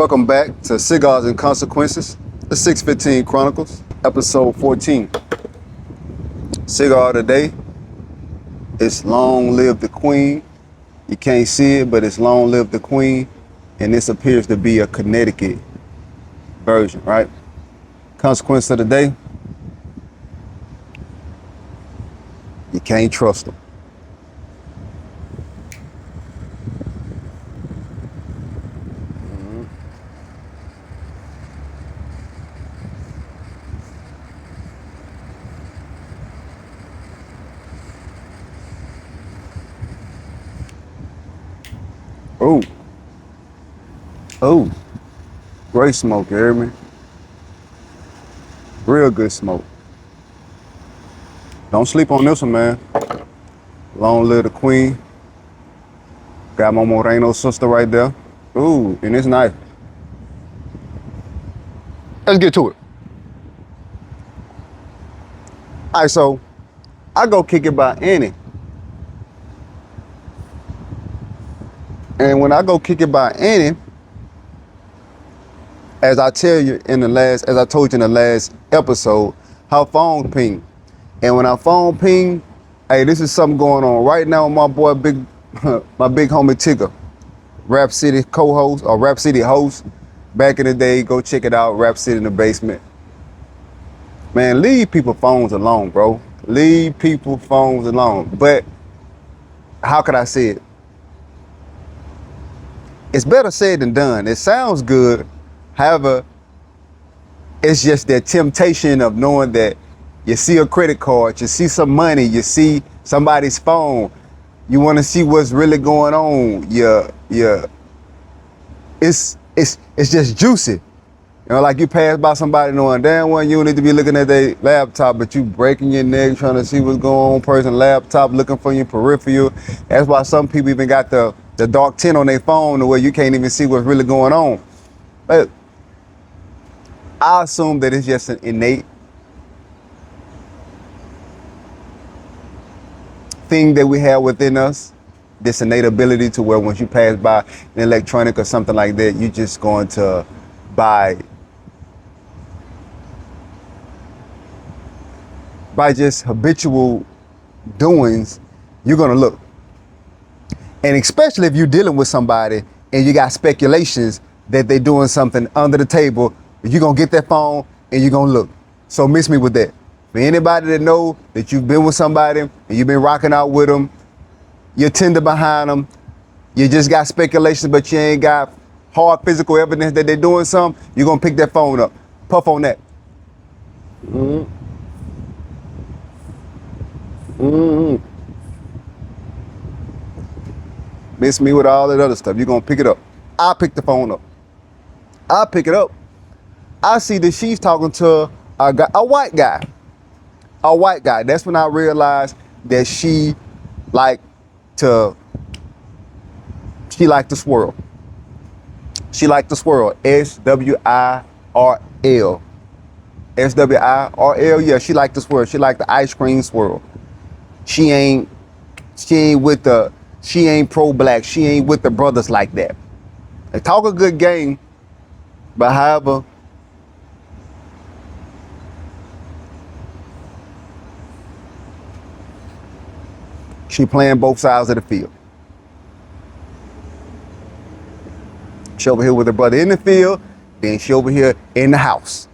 Welcome back to Cigars and Consequences, the 615 Chronicles, episode 14. Cigar today is Long Live the Queen. You can't see it, but it's Long Live the Queen, and this appears to be a Connecticut version, right? Consequence of the day, you can't trust them. Oh, great smoke, you hear me? Real good smoke. Don't sleep on this one, man. Long live the Queen. Got my Moreno sister right there. Ooh, and it's nice. Let's get to it. All right, so I go kick it by Annie. And when I go kick it by Annie, as I told you in the last episode, her phone pinged. And when her phone pinged, hey, this is something going on right now with my boy, my big homie Tigger, Rap City co-host or Rap City host. Back in the day, go check it out, Rap City in the basement. Man, leave people phones alone, bro. Leave people phones alone. But how could I say it? It's better said than done. It sounds good. However, it's just that temptation of knowing that you see a credit card, you see some money, you see somebody's phone, you want to see what's really going on. It's just juicy. You know, like you pass by somebody knowing damn well you don't need to be looking at their laptop, but you breaking your neck trying to see what's going on, person laptop, looking for your peripheral. That's why some people even got the dark tint on their phone to where you can't even see what's really going on. But I assume that it's just an innate thing that we have within us, this innate ability to where once you pass by an electronic or something like that, you're just going to by just habitual doings, you're going to look. And especially if you're dealing with somebody and you got speculations that they're doing something under the table, you're going to get that phone and you're going to look. So miss me with that. For anybody that know that you've been with somebody and you've been rocking out with them, you're tender behind them, you just got speculations, but you ain't got hard physical evidence that they're doing something, you're going to pick that phone up. Puff on that. Miss me with all that other stuff. You're going to pick it up. I pick the phone up. I pick it up. I see that she's talking to a white guy. A white guy. That's when I realized that she liked to swirl. She liked to swirl. S-W-I-R-L. S-W-I-R-L. Yeah, she liked to swirl. She liked the ice cream swirl. She ain't pro-black. She ain't with the brothers like that. They talk a good game, but however, she playing both sides of the field. She over here with her brother in the field, then she over here in the house,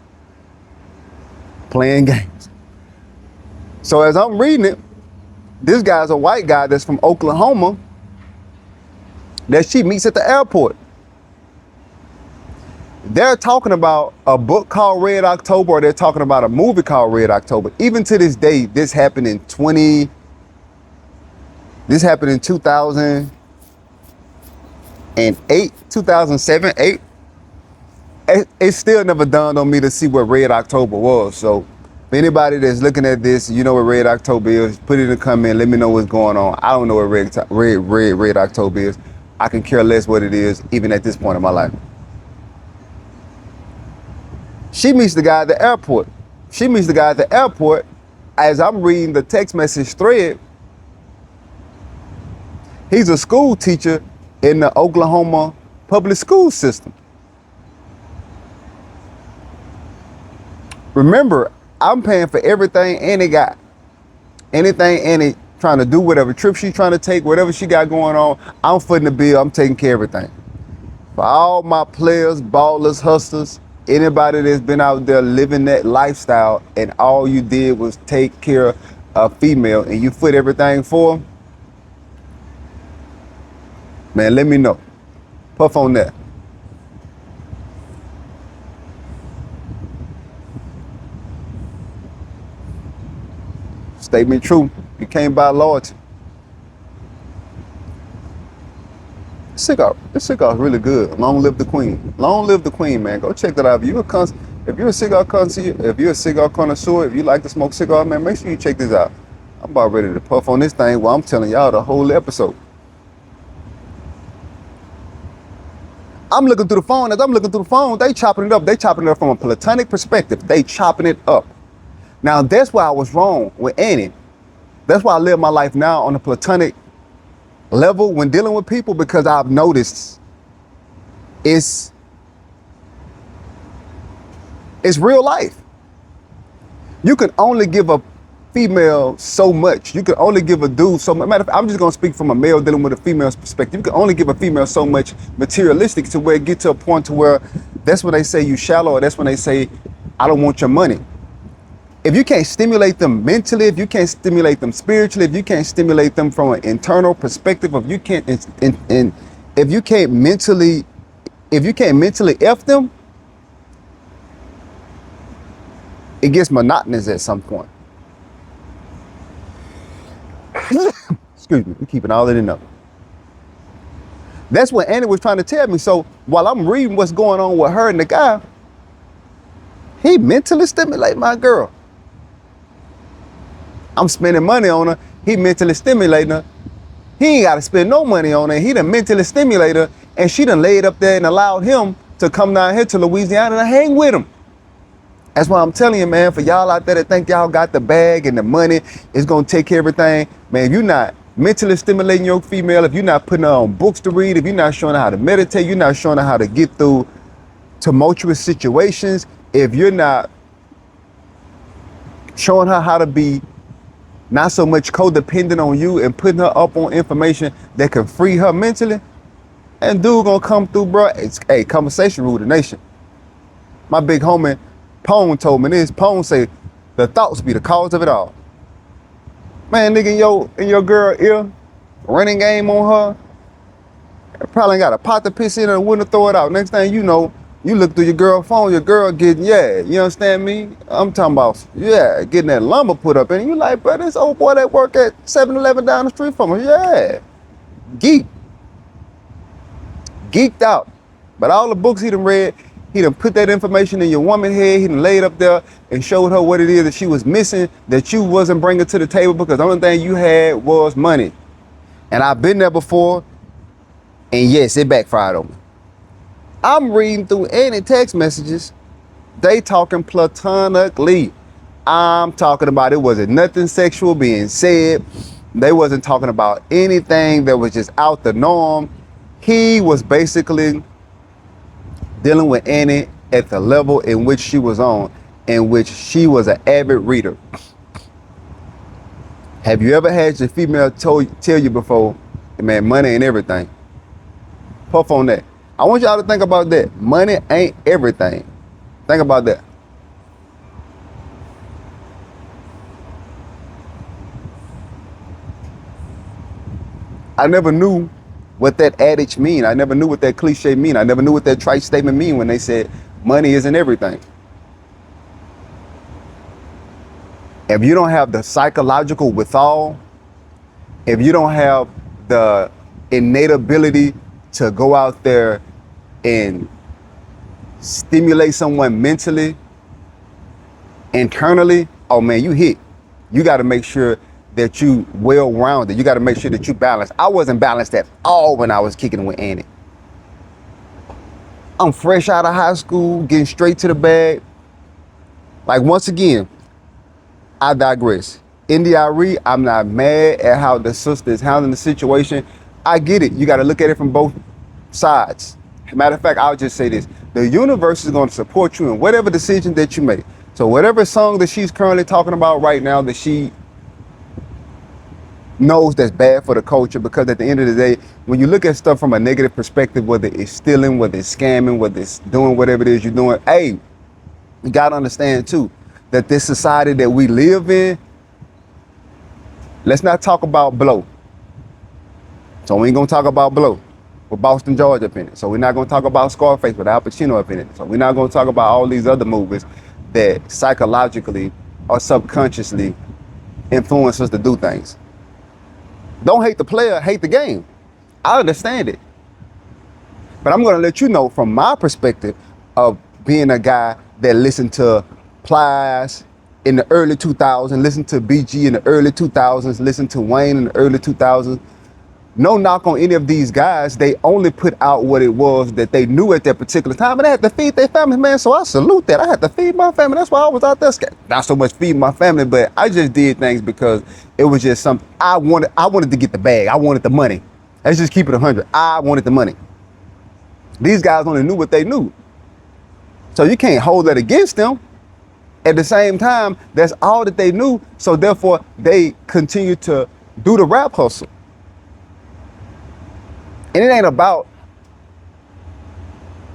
playing games. So as I'm reading it, this guy's a white guy that's from Oklahoma that she meets at the airport. They're talking about a book called Red October, or they're talking about a movie called Red October. Even to this day, this happened in 2007, 8. It still never dawned on me to see what Red October was. So if anybody that's looking at this, you know what Red October is, put it in the comment, let me know what's going on. I don't know what Red October is. I can care less what it is, even at this point in my life. She meets the guy at the airport. As I'm reading the text message thread, he's a school teacher in the Oklahoma public school system. Remember, I'm paying for everything Annie got. Anything Annie trying to do, whatever trip she trying to take, whatever she got going on, I'm footing the bill. I'm taking care of everything. For all my players, ballers, hustlers, anybody that's been out there living that lifestyle and all you did was take care of a female and you foot everything for them, man, let me know. Puff on that. Statement true. You can't buy loyalty. This cigar is really good. Long live the queen. Long live the queen, man. Go check that out. If you're a cigar connoisseur, if you like to smoke cigar, man, make sure you check this out. I'm about ready to puff on this thing while I'm telling y'all the whole episode. I'm looking through the phone. As I'm looking through the phone, they chopping it up. They chopping it up from a platonic perspective. They chopping it up. Now, that's why I was wrong with Annie. That's why I live my life now on a platonic level when dealing with people, because I've noticed it's real life. You can only give a female so much. You can only give a dude so much. Matter of fact, I'm just going to speak from a male dealing with a female's perspective. You can only give a female so much materialistic to where it gets to a point to where that's when they say you shallow, or that's when they say, I don't want your money. If you can't stimulate them mentally, if you can't stimulate them spiritually, if you can't stimulate them from an internal perspective, if you can't mentally F them, it gets monotonous at some point. Excuse me, we're keeping all that in up. That's what Annie was trying to tell me. So while I'm reading what's going on with her and the guy, he mentally stimulate my girl. I'm spending money on her. He mentally stimulating her. He ain't got to spend no money on her. He done mentally stimulate her, and she done laid up there and allowed him to come down here to Louisiana and hang with him. That's why I'm telling you, man, for y'all out there that think y'all got the bag and the money is going to take care of everything, man, if you're not mentally stimulating your female, if you're not putting her on books to read, if you're not showing her how to meditate, you're not showing her how to get through tumultuous situations, if you're not showing her how to be not so much codependent on you and putting her up on information that can free her mentally, and dude gonna come through, bro. It's conversation rule the nation. My big homie Pone told me this. Pone say the thoughts be the cause of it all. Man, nigga, in your girl ear, running game on her, probably ain't got a pot to piss in and wouldn't throw it out. Next thing you know, you look through your girl's phone, your girl getting, you understand me? I'm talking about, getting that lumber put up in. You like, bro, this old boy that work at 7-Eleven down the street from her, geeked out. But all the books he done read, he done put that information in your woman's head, he done laid up there and showed her what it is that she was missing, that you wasn't bringing to the table, because the only thing you had was money. And I've been there before, and yes, it backfired on me. I'm reading through any text messages. They talking platonically. I'm talking about it wasn't nothing sexual being said. They wasn't talking about anything that was just out the norm. He was basically dealing with Annie at the level in which she was on, in which she was an avid reader. Have you ever had your female tell you before, man, money ain't everything? Puff on that. I want y'all to think about that. Money ain't everything. Think about that. I never knew what that adage mean. I never knew what that cliche mean. I never knew what that trite statement mean when they said money isn't everything. If you don't have the psychological withal, if you don't have the innate ability to go out there and stimulate someone mentally, internally, oh man, you hit. You got to make sure that you well-rounded. You got to make sure that you balanced. I wasn't balanced at all when I was kicking with Annie. I'm fresh out of high school, getting straight to the bag. Like, once again, I digress. NDIRE, I'm not mad at how the sister is handling the situation. I get it. You got to look at it from both sides. Matter of fact, I'll just say this. The universe is going to support you in whatever decision that you make. So whatever song that she's currently talking about right now that she knows that's bad for the culture, because at the end of the day, when you look at stuff from a negative perspective, whether it's stealing, whether it's scamming, whether it's doing whatever it is you're doing, hey, you gotta understand too, that this society that we live in, let's not talk about Blow. So we ain't gonna talk about Blow with Boston George up in it. So we're not gonna talk about Scarface with Al Pacino up in it. So we're not gonna talk about all these other movies that psychologically or subconsciously influence us to do things. Don't hate the player, hate the game. I understand it. But I'm gonna let you know from my perspective of being a guy that listened to Plies in the early 2000s, listened to BG in the early 2000s, listened to Wayne in the early 2000s. No knock on any of these guys. They only put out what it was that they knew at that particular time, and they had to feed their family, man. So I salute that. I had to feed my family. That's why I was out there. Not so much feeding my family, but I just did things because it was just something I wanted. I wanted to get the bag. I wanted the money. Let's just keep it 100. I wanted the money. These guys only knew what they knew. So you can't hold that against them. At the same time, that's all that they knew. So therefore, they continue to do the rap hustle. And it ain't about,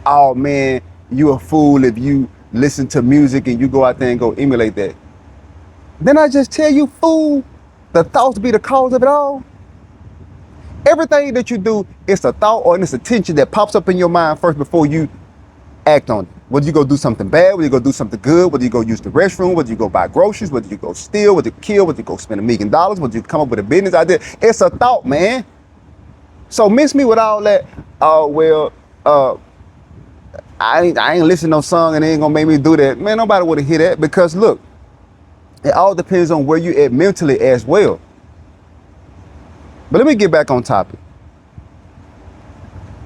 oh man, you a fool if you listen to music and you go out there and go emulate that. Then I just tell you, fool, the thoughts be the cause of it all. Everything that you do, it's a thought or it's a tension that pops up in your mind first before you act on it. Whether you go do something bad, whether you go do something good, whether you go use the restroom, whether you go buy groceries, whether you go steal, whether you kill, whether you go spend $1 million, whether you come up with a business idea. It's a thought, man. So miss me with all that, I ain't listening to no song and they ain't gonna make me do that. Man, nobody would hear that, because look, it all depends on where you at mentally as well. But let me get back on topic.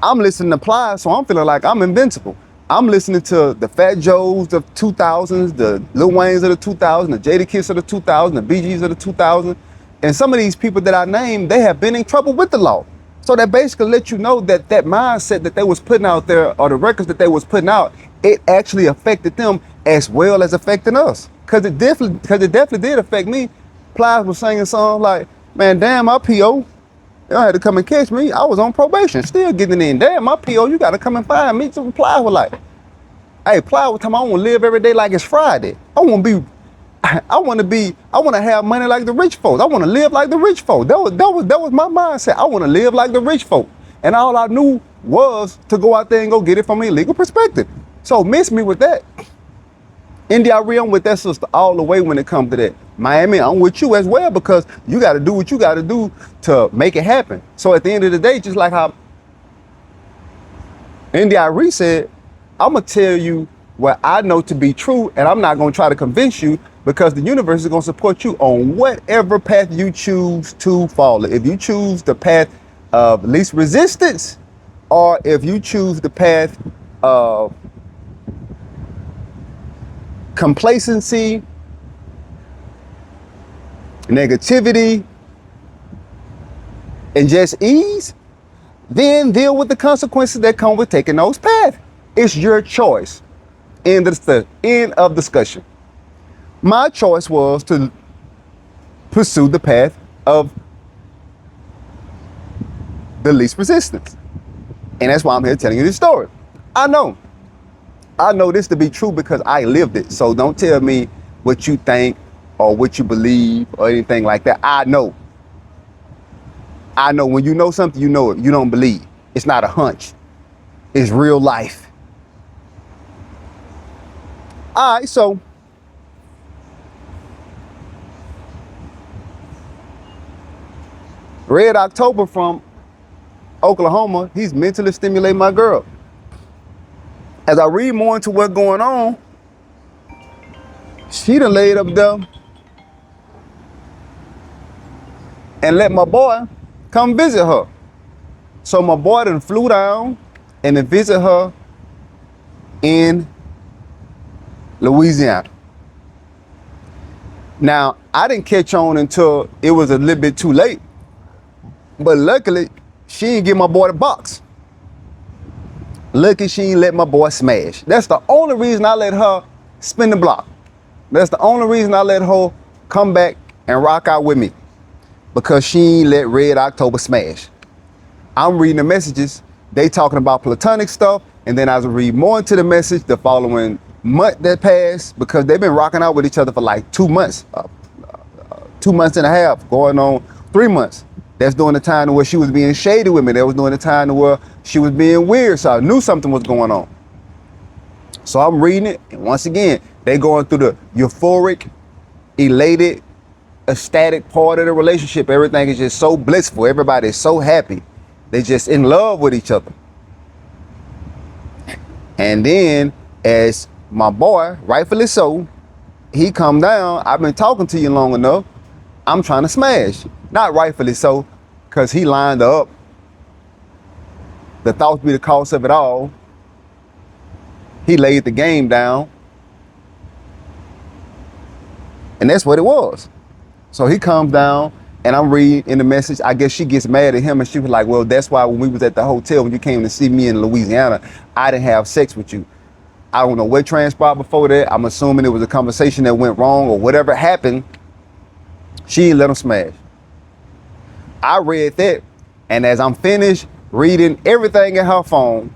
I'm listening to Plies, so I'm feeling like I'm invincible. I'm listening to the Fat Joes of 2000s, the Lil Waynes of the 2000s, the Jadakiss of the 2000s, the BGs of the 2000s. And some of these people that I named, they have been in trouble with the law. So that basically lets you know that that mindset that they was putting out there, or the records that they was putting out, it actually affected them as well as affecting us. Cause it definitely did affect me. Plies was singing songs like, man, damn, my PO, y'all had to come and catch me. I was on probation, still getting in. Damn, my PO, you gotta come and find me. So Plies was like, hey, Plies was talking about, I wanna live every day like it's Friday. I wanna have money like the rich folks. I want to live like the rich folks. That was my mindset. I want to live like the rich folk. And all I knew was to go out there and go get it from an illegal perspective. So miss me with that. India, I'm with that sister all the way when it comes to that. Miami, I'm with you as well, because you got to do what you got to do to make it happen. So at the end of the day, just like how India said, I'm going to tell you what I know to be true, and I'm not going to try to convince you, because the universe is going to support you on whatever path you choose to follow. If you choose the path of least resistance, or if you choose the path of complacency, negativity, and just ease, then deal with the consequences that come with taking those paths. It's your choice. End of discussion. My choice was to pursue the path of the least resistance. And that's why I'm here telling you this story. I know this to be true because I lived it. So don't tell me what you think or what you believe or anything like that. I know when you know something, you know it. You don't believe. It's not a hunch. It's real life. All right, so Red October from Oklahoma, he's mentally stimulating my girl. As I read more into what's going on, she done laid up there and let my boy come visit her. So my boy done flew down and then visit her in Louisiana. Now, I didn't catch on until it was a little bit too late. But luckily, she didn't give my boy the box. Lucky she didn't let my boy smash. That's the only reason I let her spin the block. That's the only reason I let her come back and rock out with me, because she ain't let Red October smash. I'm reading the messages. They talking about platonic stuff, and then as I read more into the message, the following month that passed, because they've been rocking out with each other for like 2 months, 2 months and a half, going on 3 months. That's during the time where she was being shady with me. That was during the time where she was being weird, so I knew something was going on. So I'm reading it, and once again, they going through the euphoric, elated, ecstatic part of the relationship. Everything is just so blissful. Everybody is so happy. They just in love with each other. And then, as my boy, rightfully so, he come down. I've been talking to you long enough. I'm trying to smash. Not rightfully so, because he lined up. The thoughts be the cost of it all. He laid the game down. And that's what it was. So he comes down, and I'm reading in the message. I guess she gets mad at him, and she was like, well, that's why when we was at the hotel, when you came to see me in Louisiana, I didn't have sex with you. I don't know what transpired before that. I'm assuming it was a conversation that went wrong or whatever happened. She didn't let him smash. I read that, and as I'm finished reading everything in her phone,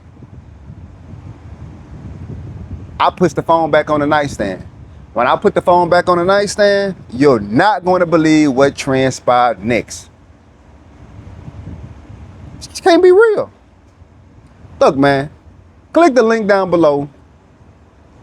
I put the phone back on the nightstand. When I put the phone back on the nightstand, you're not going to believe what transpired next. It can't be real. Look, man, click the link down below,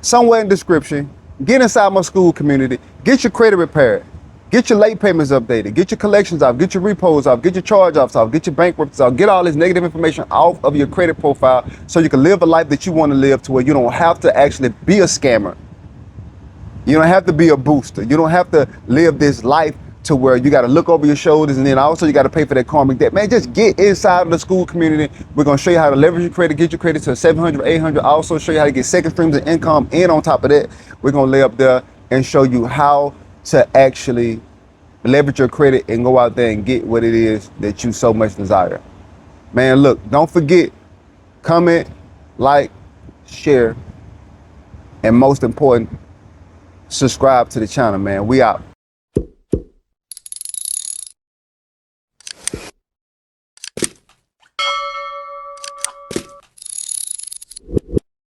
somewhere in the description. Get inside my school community. Get your credit repaired. Get your late payments updated. Get your collections off. Get your repos off. Get your charge-offs off. Get your bankruptcies off. Get all this negative information off of your credit profile so you can live a life that you want to live, to where you don't have to actually be a scammer. You don't have to be a booster. You don't have to live this life to where you got to look over your shoulders, and then also you got to pay for that karmic debt. Man, just get inside of the school community. We're going to show you how to leverage your credit, get your credit to 700, 800. Also show you how to get second streams of income. And on top of that, we're going to lay up there and show you how to actually leverage your credit and go out there and get what it is that you so much desire. Man, look, don't forget, comment, like, share, and most important, subscribe to the channel, man. We out.